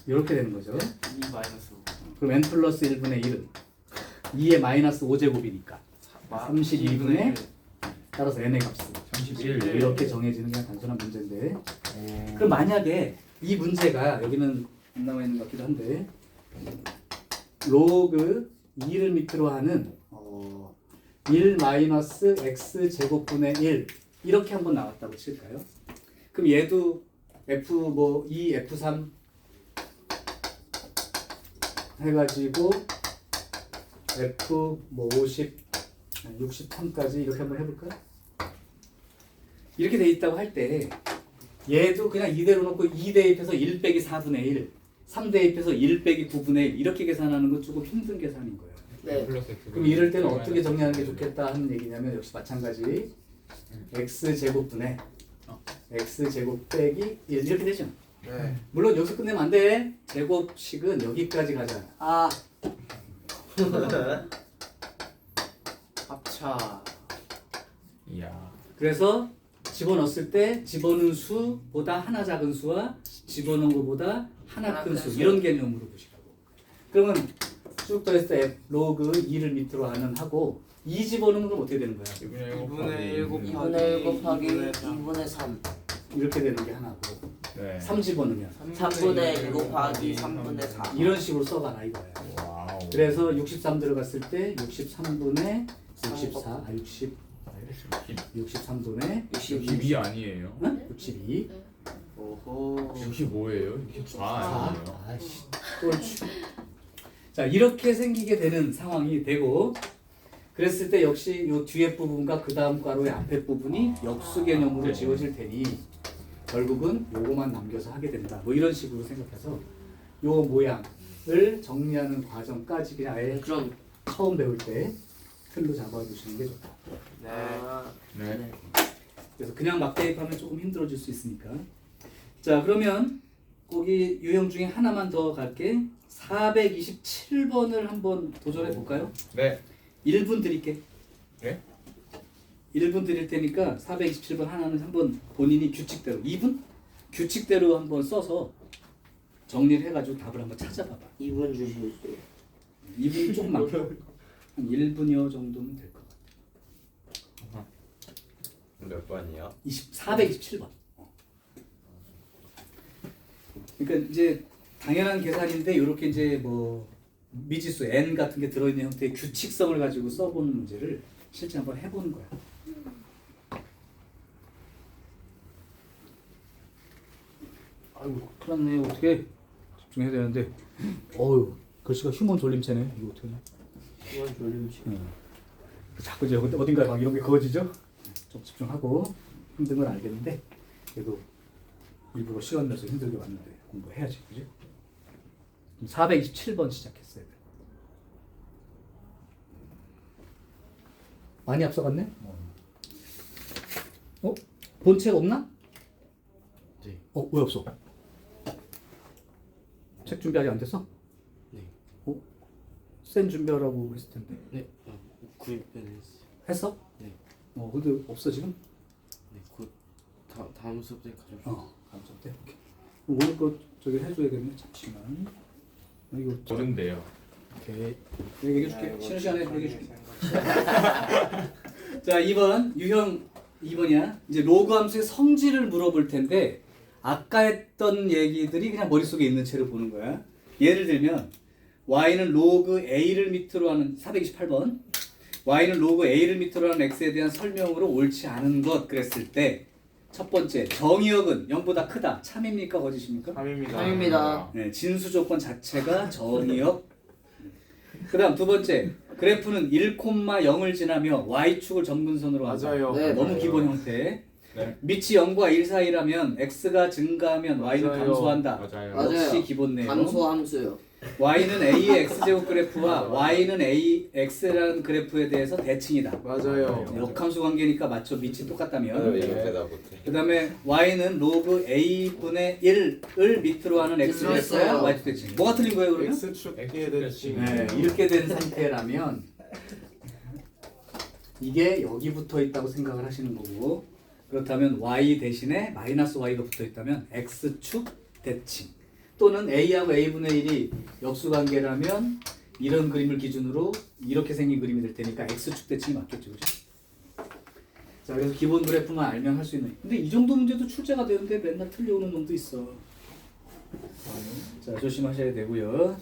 이렇게 되는 거죠. 1. 2 마이너스 5. 그럼 n 플러스 1분의 1은 2의 마이너스 5제곱이니까 32분의 따라서 n의 값은 31. 이렇게 정해지는 게 단순한 문제인데 그럼 만약에 이 문제가 여기는 안 나와 있는 것 같기도 한데 로그 2를 밑으로 하는 1 마이너스 x 제곱분의 1 이렇게 한번 나왔다고 칠까요? 그럼 얘도 f 뭐 2 f3 해가지고 f 뭐 50 63까지 이렇게 한번 해볼까요? 이렇게 돼 있다고 할 때 얘도 그냥 이대로 놓고 2 대입해서 1 빼기 4분의 1 3 대입해서 1 빼기 9분의 1 이렇게 계산하는 건 조금 힘든 계산인 거예요. 네. 그럼 이럴 때는 어떻게 정리하는 게 좋겠다 하는 얘기냐면 역시 마찬가지 x 제곱분의 x 제곱 빼기 1 이렇게 되죠. 네. 물론 여기서 끝내면 안 돼. 제곱식은 여기까지 가잖아. 아, 합차. 이야. 그래서 집어넣었을 때 집어넣은 수보다 하나 작은 수와 집어넣은 것보다 하나 큰 수 이런 개념으로 보시라고. 그러면 쭉 더했을 때 f 로그 2를 밑으로 하는 하고 2 집어넣으면 그럼 어떻게 되는 거야? 2분의 1 곱하기 2분의 1 곱하기 2분의 3. 2분의 3 이렇게 되는 게 하나고 네. 3 집어넣으면 3분의 1 곱하기 3분의 4 이런 식으로 써가라 이거야. 와우. 그래서 63 들어갔을 때 63분의 64, 63분의 62 아니에요? 62. 오호. 65예요? 64 아니에요? 아씨, 꼴추. 자, 이렇게 생기게 되는 상황이 되고, 그랬을 때 역시 요 뒤에 부분과 그 다음 괄호의 앞에 부분이 역수 개념으로 네. 지워질 테니 결국은 요거만 남겨서 하게 된다. 뭐 이런 식으로 생각해서 요 모양을 정리하는 과정까지 그냥 아예 그럼 처음 배울 때 틀로 잡아두시는 게 좋다. 네. 네. 그래서 그냥 막 대입하면 조금 힘들어질 수 있으니까. 자, 그러면 거기 유형 중에 하나만 더 갈게. 427번을 한번 도전해 볼까요? 네. 1분 드릴게. 네? 1분 드릴 테니까 427번 하나는 한번 본인이 규칙대로 2분? 규칙대로 한번 써서 정리를 해가지고 답을 한번 찾아봐봐. 2분 주실 수 2분이 조금 많고 한 1분여 정도면 될 것 같아. 몇 번이요? 427번. 그러니까 이제 당연한 계산인데 이렇게 이제 뭐 미지수 n 같은 게 들어있는 형태의 규칙성을 가지고 써보는 문제를 실제 한번 해보는 거야. 아이고 큰일 났네. 어떻게 집중해야 되는데 어휴 글씨가 휴먼 돌림체네. 이거 어떻게 하냐. 이건 졸림치 자꾸 이제 어딘가에 막 이런 게 그어지죠? 좀 집중하고 힘든 건 알겠는데 그래도 일부러 시간 내서 힘들게 왔는데 공부해야지, 그지? 427번 시작했어요. 많이 앞서갔네? 어? 본책 없나? 네. 왜 없어? 책 준비 아직 안 됐어? 네. 센 준비하라고 했을 텐데. 네. 구입은 했어요. 했어? 네. 근데 없어 지금? 네. 곧 다음 수업 때 가져올게요. 다음 수업 때? 오케이. 오늘 거 저기 해줘야겠네. 잠시만. 이거 모른대요. 오케이. 내가 얘기해줄게. 네, 쉬는 시간에 얘기해줄게. 자, 2번 유형 2번이야. 이제 로그 함수의 성질을 물어볼 텐데 아까 했던 얘기들이 그냥 머릿속에 있는 채로 보는 거야. 예를 들면 y는 로그 a를 밑으로 하는 428번 y는 로그 a를 밑으로 하는 x에 대한 설명으로 옳지 않은 것 그랬을 때 첫 번째 정의역은 0보다 크다. 참입니까 거짓입니까? 3입니다. 3입니다. 네, 진수 조건 자체가 정의역. 그다음 두 번째 그래프는 1,0을 지나며 y축을 점근선으로 한다. 맞아요. 네, 너무 맞아요. 기본 형태. 네. 밑이 0과 1 사이라면 x가 증가하면 y는 맞아요. 감소한다. 맞아요. 맞아요. 역시 기본 내용. 감소 함수요 y는 a의 x제곱 그래프와 y는 ax라는 그래프에 대해서 대칭이다. 맞아요. 역함수 관계니까 맞죠? 밑이 똑같다면. 이거 대답 못해. 그 다음에 y는 로그 a분의 1을 밑으로 하는 x 그래프와 됐어요. y축 대칭. 뭐가 틀린 거예요 그러면? X축에 대칭. 네, 이렇게 된 상태라면 이게 여기 붙어 있다고 생각을 하시는 거고 그렇다면 y 대신에 마이너스 y가 붙어 있다면 x축 대칭 또는 a하고 a분의 1이 역수관계라면 이런 그림을 기준으로 이렇게 생긴 그림이 될 테니까 x축 대칭이 맞겠죠, 그렇죠? 자, 그래서 기본 그래프만 알면 할 수 있는. 근데 이 정도 문제도 출제가 되는데 맨날 틀려오는 놈도 있어. 자, 조심하셔야 되고요.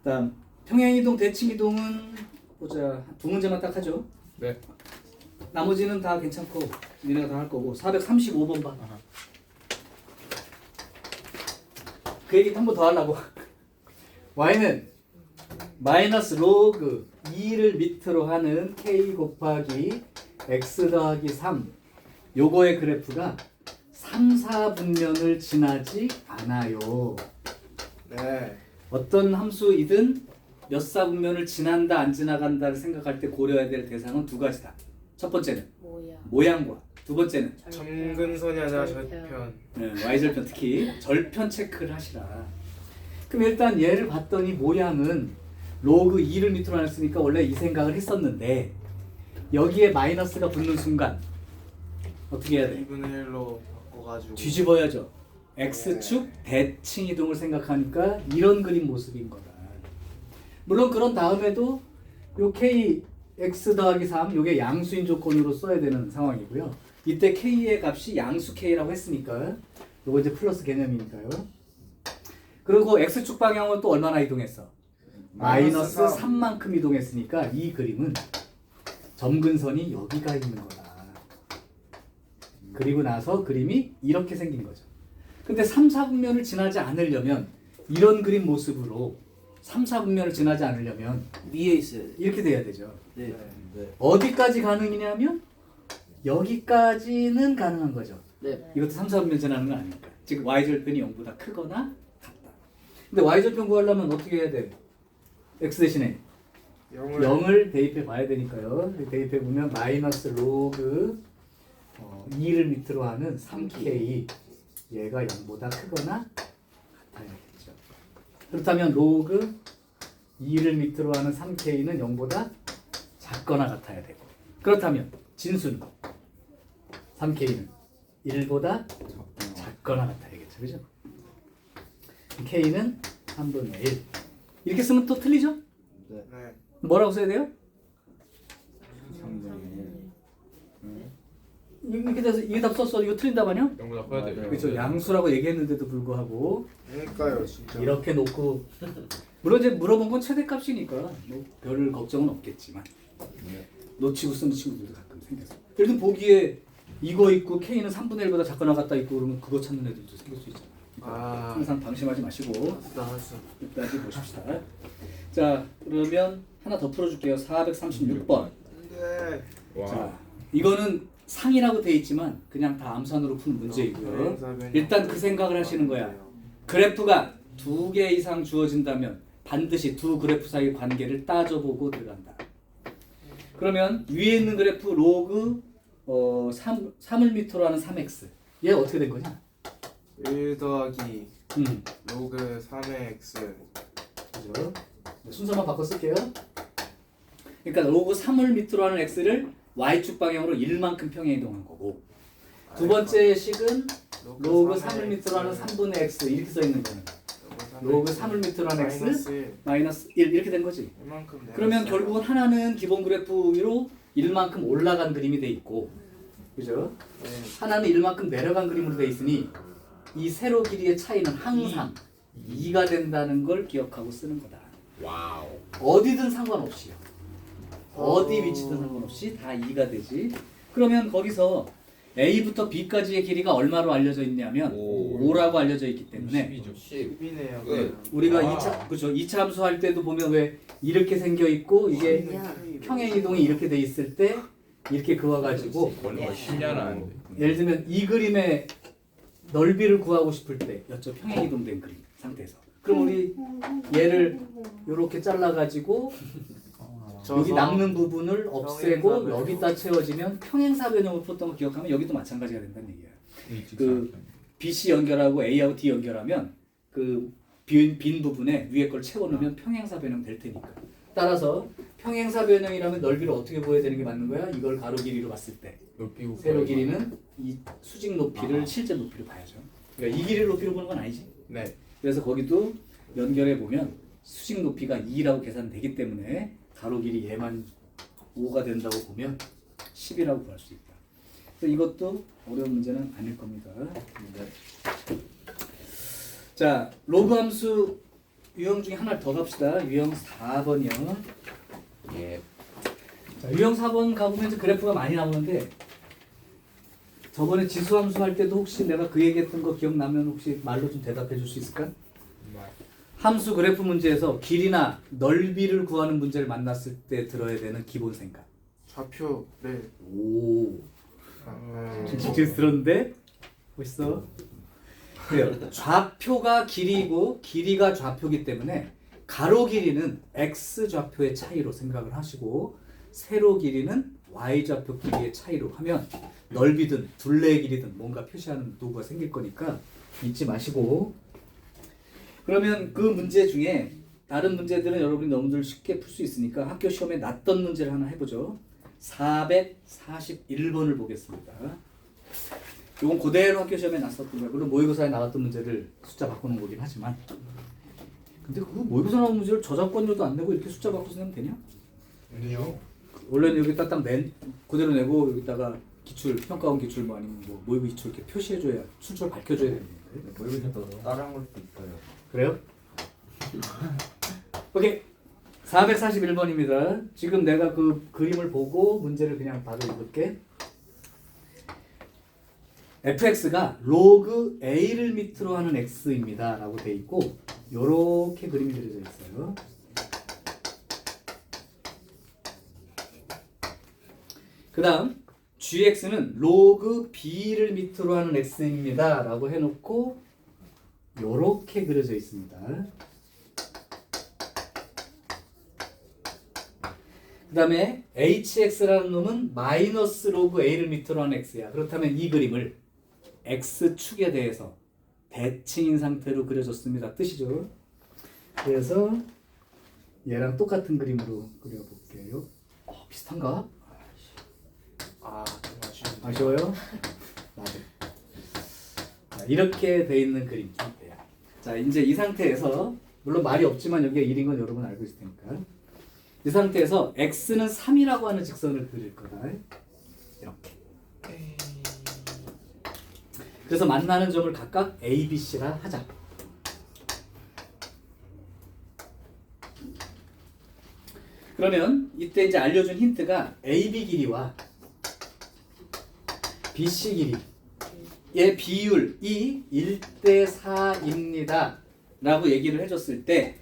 다음 평행이동, 대칭이동은 보자. 두 문제만 딱 하죠. 네. 나머지는 다 괜찮고 니네가 다 할 거고 435번 봐. 아하. 그 얘기 한 번 더 하려고. y는 마이너스 로그 2를 밑으로 하는 k 곱하기 x 더하기 3 요거의 그래프가 3, 4분면을 지나지 않아요. 네. 어떤 함수이든 몇 사분면을 지난다 안 지나간다를 생각할 때 고려해야 될 대상은 두 가지다. 첫 번째는 뭐야? 모양과 두 번째는 점근선이 아니라 절편. y절편 특히 절편 체크를 하시라. 그럼 일단 얘를 봤더니 모양은 로그 2를 밑으로 했으니까 원래 이 생각을 했었는데 여기에 마이너스가 붙는 순간 어떻게 해야 돼? 2분의 1로 바꿔가지고. 뒤집어야죠. x축 대칭 이동을 생각하니까 이런 그림 모습인 거다. 물론 그런 다음에도 요 k x 더하기 3 요게 양수인 조건으로 써야 되는 상황이고요. 이때 k의 값이 양수 k라고 했으니까 요거 이제 플러스 개념이니까요. 그리고 x축 방향은 또 얼마나 이동했어? 마이너스 3만큼 이동했으니까 이 그림은 점근선이 여기가 있는 거다. 그리고 나서 그림이 이렇게 생긴 거죠. 근데 3, 4분면을 지나지 않으려면 이런 그림 모습으로 3, 4분면을 지나지 않으려면 위에 있어요. 이렇게 돼야 되죠. 네. 네. 어디까지 가능이냐면 여기까지는 가능한 거죠. 네. 이것도 3, 4분면 지나는 건 아니니까. 즉 y절편이 0보다 크거나 같다. 근데 y절편 구하려면 어떻게 해야 돼? x 대신에 0을 대입해 봐야 되니까요. 대입해 보면 마이너스 로그 2를 밑으로 하는 3k 얘가 0보다 크거나 같아야겠죠. 그렇다면 로그 2를 밑으로 하는 3k는 0보다 작거나 같아야 되고, 그렇다면 진수는 3k는 1보다 작거나 같아야겠죠. 그죠? k는 3분의 1 이렇게 쓰면 또 틀리죠? 네. 뭐라고 써야 돼요? 이렇게 돼서 이게 답 썼어. 이거 틀린 답 아니야? 0보다 커야 돼요. 그렇죠. 양수라고 얘기했는데도 불구하고 그러니까요, 진짜. 이렇게 놓고, 물론 이제 물어본 건 최대값이니까 뭐 별 걱정은 없겠지만 놓치고 쓰는 친구들도 가끔 생겨서, 예를 들면 보기에 이거 있고 k는 3분의 1보다 작거나 같다 있고 그러면 그거 찾는 애들도 생길 수 있잖아요. 그러니까 항상 방심하지 마시고 나왔어. 끝까지 보십시다. 자, 그러면 하나 더 풀어줄게요. 436번. 네. 와. 자, 이거는 상이라고 돼 있지만 그냥 다 암산으로 푸는 문제이고요. 일단 그 생각을 하시는 거야. 그래프가 2개 이상 주어진다면 반드시 두 그래프 사이 관계를 따져보고 들어간다. 그러면 위에 있는 그래프 로그 3을 밑으로 하는 3x 얘 어떻게 된 거냐? 1 더하기 음, 로그 3의 x. 그죠? 순서만 바꿔 쓸게요. 그러니까 로그 3을 밑으로 하는 x를 y축 방향으로 1만큼 평행 이동한 거고, 두 번째 식은 로그 3을 밑으로 하는 3분의 x 이렇게 써 있는 거는 로그 3을 밑으로 하는 x 마이너스 1 이렇게 된 거지. 그러면 결국은 하나는 기본 그래프 위로 1만큼 올라간 그림이 돼 있고, 그죠? 하나는 1만큼 내려간 그림으로 돼 있으니 이 세로 길이의 차이는 항상 2가 된다는 걸 기억하고 쓰는 거다. 와우. 어디든 상관없이요. 어디 위치든 상관없이 다 2가 되지. 그러면 거기서 A부터 B까지의 길이가 얼마로 알려져 있냐면 5라고 알려져 있기 때문에 10. 10이네요. 끝. 우리가 와. 2차 그렇죠. 2차 함수 할 때도 보면 왜 이렇게 생겨 있고 이게 평행 이동이 이렇게 돼 있을 때 이렇게 그어 가지고 원래 10년 안 돼. 예를 들면 이 그림의 넓이를 구하고 싶을 때 였죠. 평행 이동된 그림 상태에서. 그럼 우리 얘를 이렇게 잘라 가지고 여기 남는 부분을 없애고 평행사변형. 여기다 채워지면 평행사변형으로 풀었던 거 기억하면 여기도 마찬가지가 된다는 얘기야. 그 BC 연결하고 A하고 D 연결하면 그 빈 부분에 위에 걸 채워놓으면 평행사변형 될 테니까. 따라서 평행사변형이라면 넓이를 어떻게 보여야 되는 게 맞는 거야? 이걸 가로 길이로 봤을 때 높이고 세로 길이는 이 수직 높이를 실제 높이로 봐야죠. 그러니까 이 길이를 높이로 보는 건 아니지. 네. 그래서 거기도 연결해 보면 수직 높이가 2라고 계산되기 때문에 가로 길이 얘만 5가 된다고 보면 10이라고 구할 수 있다. 그래서 이것도 어려운 문제는 아닐 겁니다. 자, 로그 함수 유형 중에 하나 더 갑시다. 유형 4번이요. 예. 자, 유형 4번 가보면 이제 그래프가 많이 나오는데, 저번에 지수 함수 할 때도 혹시 내가 그 얘기했던 거 기억나면 혹시 말로 좀 대답해 줄 수 있을까? 함수 그래프 문제에서 길이나 넓이를 구하는 문제를 만났을 때 들어야 되는 기본 생각. 좌표. 네. 오, 좀 집중해서 들었는데 멋있어. 그래요. 좌표가 길이고 길이가 좌표기 때문에 가로 길이는 x 좌표의 차이로 생각을 하시고 세로 길이는 y 좌표 길이의 차이로 하면 넓이든 둘레의 길이든 뭔가 표시하는 도구가 생길 거니까 잊지 마시고. 그러면 그 문제 중에 다른 문제들은 여러분이 너무들 쉽게 풀 수 있으니까 학교 시험에 났던 문제를 하나 해보죠. 441번을 보겠습니다. 이건 그대로 학교 시험에 났었던 거예요. 물론 모의고사에 나왔던 문제를 숫자 바꾸는 거긴 하지만 근데 그거 모의고사 나온 문제를 저작권료도 안 내고 이렇게 숫자 바꿔서 내면 되냐? 아니요. 원래는 여기다 딱 그대로 내고 여기다가 기출 평가원 기출 뭐 아니면 뭐 모의고 기출 이렇게 표시해줘야 출처를 밝혀줘야 되는데. 모의고사도 따라한 걸 수도 있어요. 그래요? 오케이. 441번입니다. 지금 내가 그 그림을 보고 문제를 그냥 바로 읽을게. fx가 로그 a를 밑으로 하는 x입니다 라고 돼 있고 요렇게 그림이 그려져 있어요. 그 다음 gx는 로그 b를 밑으로 하는 x입니다 라고 해놓고 요렇게 그려져 있습니다. 그 다음에 hx라는 놈은 마이너스 로그 a를 밑으로 하는 x야. 그렇다면 이 그림을 x축에 대해서 대칭인 상태로 그려줬습니다. 뜻이죠. 그래서 얘랑 똑같은 그림으로 그려볼게요. 비슷한가? 좀 아쉬운데. 아쉬워요? 맞아. 자, 이렇게 돼 있는 그림 상태야. 자, 이제 이 상태에서 물론 말이 없지만 여기가 1인 건 여러분 알고 있을 테니까 이 상태에서 x는 3이라고 하는 직선을 그릴 거다. 이렇게. 그래서 만나는 점을 각각 A, B, C라 하자. 그러면 이때 이제 알려준 힌트가 AB 길이와 BC 길이의 비율이 1대 4입니다. 라고 얘기를 해줬을 때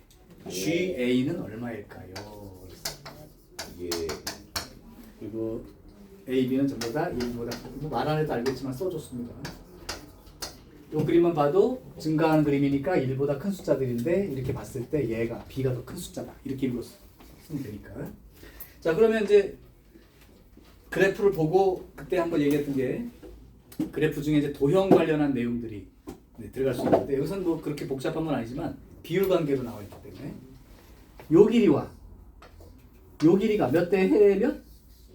GA는 얼마일까요? 이게 그리고 A, B는 전부 다 1보다 말 안 해도 알겠지만 써줬습니다. 이 그림만 봐도 증가하는 그림이니까 1보다 큰 숫자들인데 이렇게 봤을 때 얘가 B가 더 큰 숫자다. 이렇게 읽었으면 되니까. 자, 그러면 이제 그래프를 보고 그때 한번 얘기했던 게 그래프 중에 이제 도형 관련한 내용들이 들어갈 수 있는데 여기서는 뭐 그렇게 복잡한 건 아니지만 비율 관계로 나와 있기 때문에 요 길이와 요 길이가 몇 대 몇?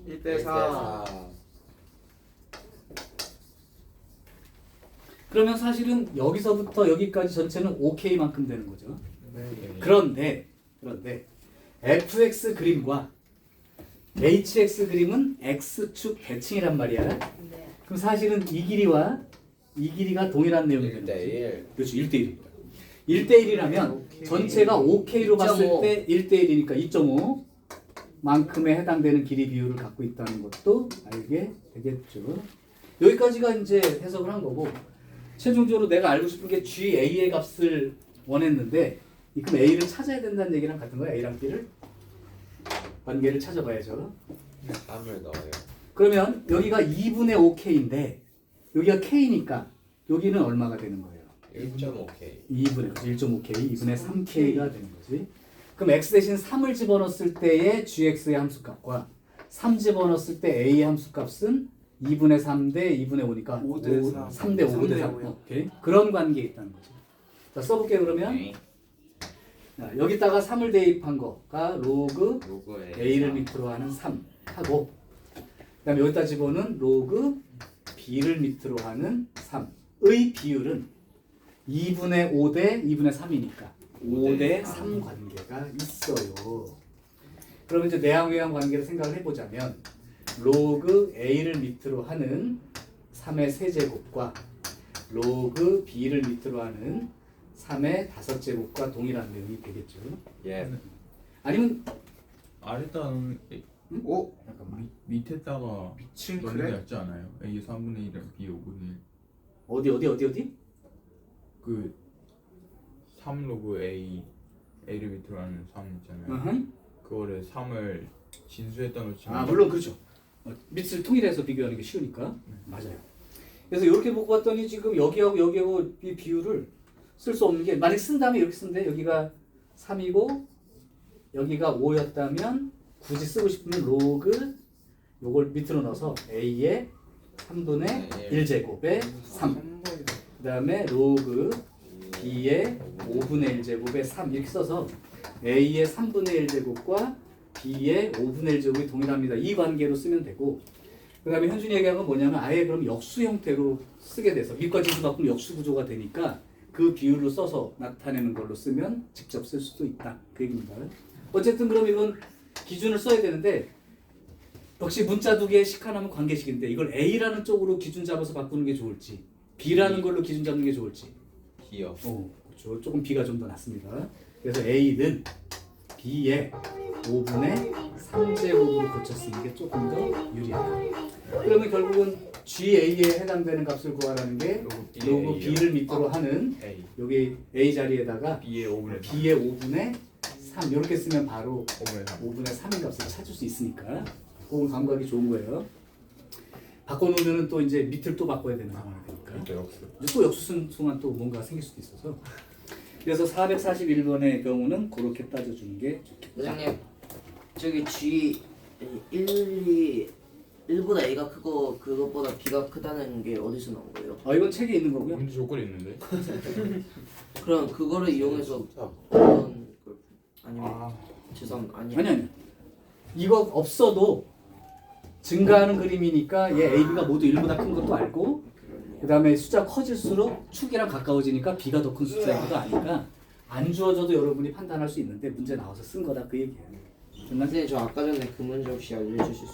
1대 4. 그러면 사실은 여기서부터 여기까지 전체는 OK만큼 되는 거죠. 네. 그런데 FX 그림과 HX 그림은 X축 대칭이란 말이야. 네. 그럼 사실은 이 길이와 이 길이가 동일한 내용이 되는 거지. 1대1. 그렇죠. 1대1입니다. 1대1이라면 전체가 OK로 봤을 2.5. 때 1대1이니까 2.5만큼에 해당되는 길이 비율을 갖고 있다는 것도 알게 되겠죠. 여기까지가 이제 해석을 한 거고 최종적으로 내가 알고 싶은 게 GA의 값을 원했는데 그럼 A를 찾아야 된다는 얘기랑 같은 거야. A랑 B를 관계를 찾아봐야죠. 3을 넣어요. 그러면 여기가 2분의 5K인데 여기가 K니까 여기는 얼마가 되는 거예요? 1.5K. 2분의 1.5K, 2분의 3K가 되는 거지. 그럼 X 대신 3을 집어넣었을 때의 GX의 함수값과 3 집어넣었을 때 A의 함수값은 2분의 3 대 2분의 5니까 5 대 3. 3 대 5 대 3. 3 대 5요. 오케이. 그런 관계에 있다는 거죠. 자, 써볼게 그러면. 네. 자, 여기다가 3을 대입한 거가 로그 로그에 A를 밑으로 하는 3 하고 그 다음에 여기다 집어넣은 로그 B를 밑으로 하는 3의 비율은 2분의 5 대 2분의 3이니까 5 대 3 관계가 있어요. 그러면 이제 내항외항 관계를 생각을 해보자면 로그 A를 밑으로 하는 3의 세제곱과 로그 B를 밑으로 하는 3의 5제곱과 동일한 내용이 되겠죠. 예. 아니면 아래다는 오? 밑에다가 미친 넣는 게 그래? 낫지 않아요? A 3분의 1이랑 B 5분의 1 어디? 그 3로그 A를 밑으로 하는 3 있잖아요. 어흥. 그거를 3을 진수에다 놓치면 아 물론 그렇죠. 밑을 통일해서 비교하는 게 쉬우니까 맞아요. 그래서 이렇게 보고 봤더니 지금 여기하고 이 비율을 쓸 수 없는 게 만약 쓴 다음에 이렇게 쓴데 여기가 3이고 여기가 5였다면 굳이 쓰고 싶으면 로그 요걸 밑으로 넣어서 A의 3분의 1제곱에 3 그 다음에 로그 B의 5분의 1제곱에 3 이렇게 써서 A의 3분의 1제곱과 B의 5분의 1제곱이 동일합니다. 이 관계로 쓰면 되고 그 다음에 현준이 얘기한 건 뭐냐면 아예 그럼 역수 형태로 쓰게 돼서 밑과 진수 바꾸면 역수 구조가 되니까 그 비율로 써서 나타내는 걸로 쓰면 직접 쓸 수도 있다. 그 얘기입니다. 어쨌든 그럼 이건 기준을 써야 되는데 역시 문자 두 개의 식 하나면 관계식인데 이걸 A라는 쪽으로 기준 잡아서 바꾸는 게 좋을지 B라는 걸로 기준 잡는 게 좋을지 B요. 그렇죠. 조금 B가 좀 더 낫습니다. 그래서 A는 B의 5분의 3제곱으로 고쳐 쓰는 게 조금 더 유리하다. 그러면 결국은 GA에 해당되는 값을 구하라는 게 로그 B를 밑으로 하는 A. 여기 A 자리에다가 B의 5분의 3. B의 5분의 3 이렇게 쓰면 바로 5분의 3. 5분의 3인 값을 찾을 수 있으니까 그건 감각이 좋은 거예요. 바꿔놓으면 또 이제 밑을 또 바꿔야 되는 상황이 되니까 또 역수. 이제 또 역수순 또 뭔가 생길 수도 있어서 그래서 441번의 경우는 그렇게 따져주는 게 좋겠다. 선생님 저기 G 1보다 A가 크고 그것보다 B가 크다는 게 어디서 나온 거예요? 이건 책에 있는 거고요. 문제 조건이 있는데? 그럼 그거를 이용해서 진짜. 어떤 걸 아니면 죄송합니다 아니 이거 없어도 증가하는 그림이니까 얘 A, B가 모두 1보다 큰 것도 알고 그 다음에 숫자 커질수록 축이랑 가까워지니까 B가 더 큰 숫자인 것도 아니까 안 주어져도 여러분이 판단할 수 있는데 문제 나와서 쓴 거다 그 얘기예요. 선생님 저 아까 전에 그 문제 혹시 알려주실 수